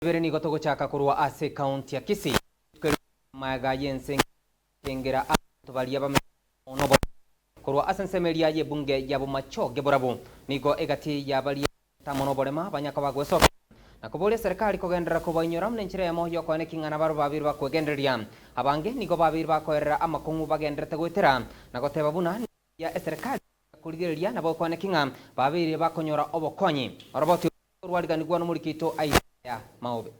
Ni gotogo chaka kurwa ase county ya Kisii maga yense kengera atubalia ba ono kurwa asensemeria ye bunge ya Bomachoge Borabu nigo egati ya balia tamono bolema banyaka bagweso na kubole serikali kogendera kubanyora mnenchire ya moyo kwane kingana baro babiri bakwegenderia abange nigo babiri bakoerera amakungu bagenderete gwitira na goteba buna ya serikali kurigeria na bokwane kinga babiri bakonyora obokonyi roboti rwalgani gwa no murikito ya maobe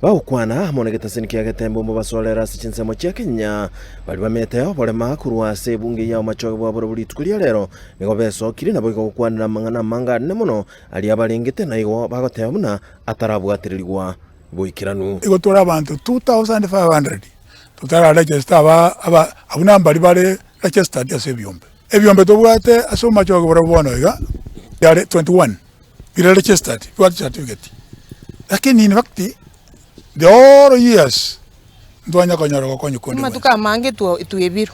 baukwana monegeta seniki ya Getembe basolera sichinsemo cha Kenya bali bameteo bolema kurwa se bunge ya Bomachoge Borabu litukulia lero nigo beso kiri na boiko kwanira mangana manga nemuno ali abalengete na igo bagoteo muna atarabwatirirwa boikiranu igo tora abantu 2500 tutara register aba abuna mbali bale registered ya ebyombe tobwate aso Bomachoge Borabu bonoiga yale 21 bila registered birth certificate lakini in fact the all years ndwanya konyora gokonyo kondi matuka mange tu ebiru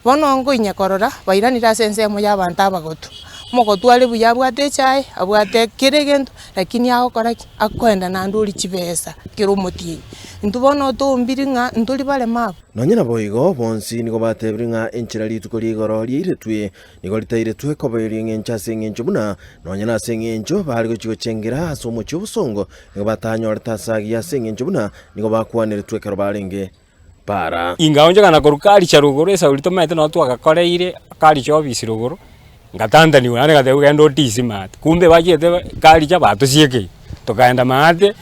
bono ngo inyakorora bairanira sense mo y'abantu abagotu mogotu ali buya bwate chai abwate kiregendo lakini akora akwenda na nduri chibesa kirumotie ntubono to mbiringa nduri bale map nonyina boigo bonsi nigo batebringa enchira lituko ligoro liretwe nigo litairetwe koberi ngencha sengencho buna nonyina sengencho bali gochigo chengera asomo chobusongo nigo batanyo rtasagia sengencho buna nigo bakwaneretwe karo balenge para ingaonje kana korukali cha ruguru esa ulito mete no twagakoreire kali cho bisi ruguru ngatanda ni wane gate ugendo tisi mate kumbe bajete kali cha bato sieke tokaenda mate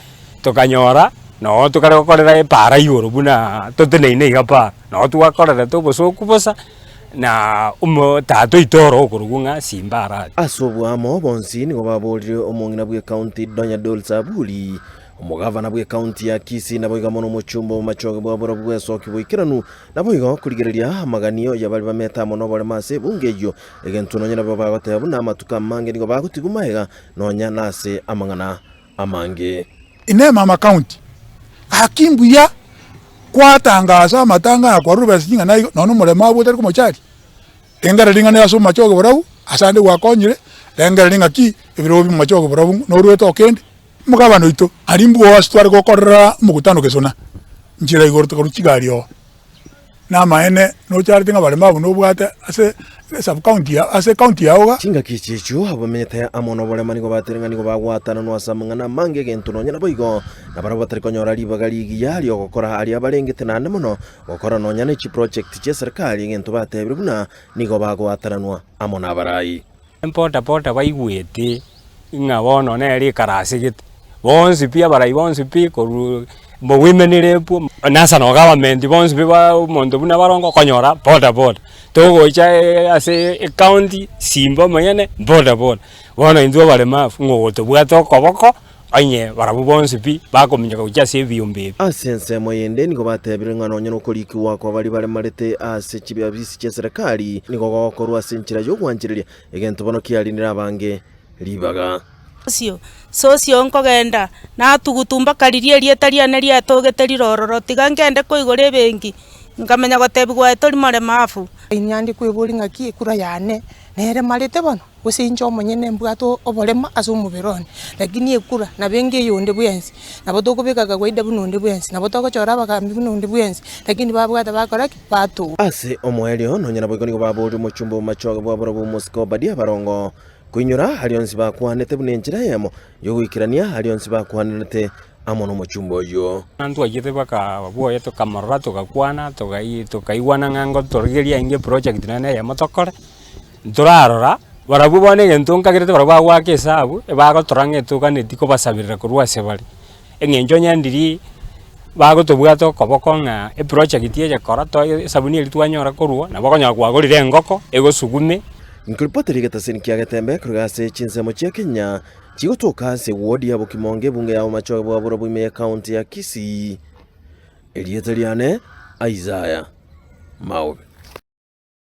tokanyora no tukarekorera para iguru buna toteneine igapa no tugakorera toboso kubosa na tato itoro okurugunga simbara asobwamo bonsi nigo babolire omongina bwe county donya dolsabuli omugavana bwe county ya Kisii na boiga mono muchumbo Bomachoge Borabu bwesoki boikiranu na boiga kurigereria amaganio ya bali bameta mono bole mase bungejo egentu nonyina baba bagotebu na matuka mange nigo bagutigumaiga nonya nase amangana amange inema ma county hakimbuya kwatangaza amatanga kwa rubes nyinga nayo nono mulema bwo tari kumochari engara linga ne aso Bomachoge Borabu asande gwakonyire engara linga ki ebirobi Bomachoge Borabu no rueto okende mugabano ito arimbu wasitware gokorera mugutano kesona njira igorto koruchigario na maene no charting abale mabu no bwate ase sub county ase county yaoga chinga kichichu abamenyete amono bole manigo baterenga nigo bagwatana no asamangana mange gento nonya boigo na bara batari konyora libagali giyali ogokora ali abalengete nane muno gokora nonya ne chi project che serikali gento batebire buna nigo bagwatana no amona abarai pota baigwete inga bono ne ri karasige bonsi pia barai bonsi pi koru bo women repu nasa no government bonsi ba mondo buna barongo konyora pota togo cha ase county simba mayane boda bono inzo bale mafu ngoto bwato koboko anye barabu bonsi pi bakominya kucha se byombe asense moyende nigo batebire ngano nyono koliki wako bali bale marete ase chibya bisi che serikali nigo gokorwa senchira yo gwanjiriria egento bono kialinira abange libaga socio nkogenda na tugutumba karirie rietaria ne rietogeteri rororo tigangende koigore bengi ngamenya gotebi gwetori mare mafu inyandi kwiburi ngaki kura yane nere marete bono gusinjo monyene mbwato obolema asumu bironi lakini ekura na bengi yonde bwensi nabo tokubikaga gwaida bunonde bwensi nabo tokochora bakambi bunonde bwensi lakini babwata bakoraki batu ase omoelio nonyana boigoni babodi muchumbo Bomachoge Borabu Moscow badia barongo kuinyura halionsi bakwanete bunenjira yemo yo gwikirania halionsi bakwanete amono muchumbo yo antu agite baka boye to kamarra to gakwana to kaiwana ngango torgeria inge project nane ya motokore turarora barabu bone gentunka kirete barabu wake sabu ebago torange to kanetiko basabirira kurwa sebali engenjo nyandiri bago to bwato koboko nga e project tie yakora to sabuni elitwanyora kurwa na bakonya kwagorire ngoko ego sugume Nkulipoteri seniki ya Getembe kurugase chinsemo cha Kenya chigotoka se wodi ya Bokimonge bunge ya Bomachoge Borabu ime county ya Kisii Elieteliane Isaiah Maobe.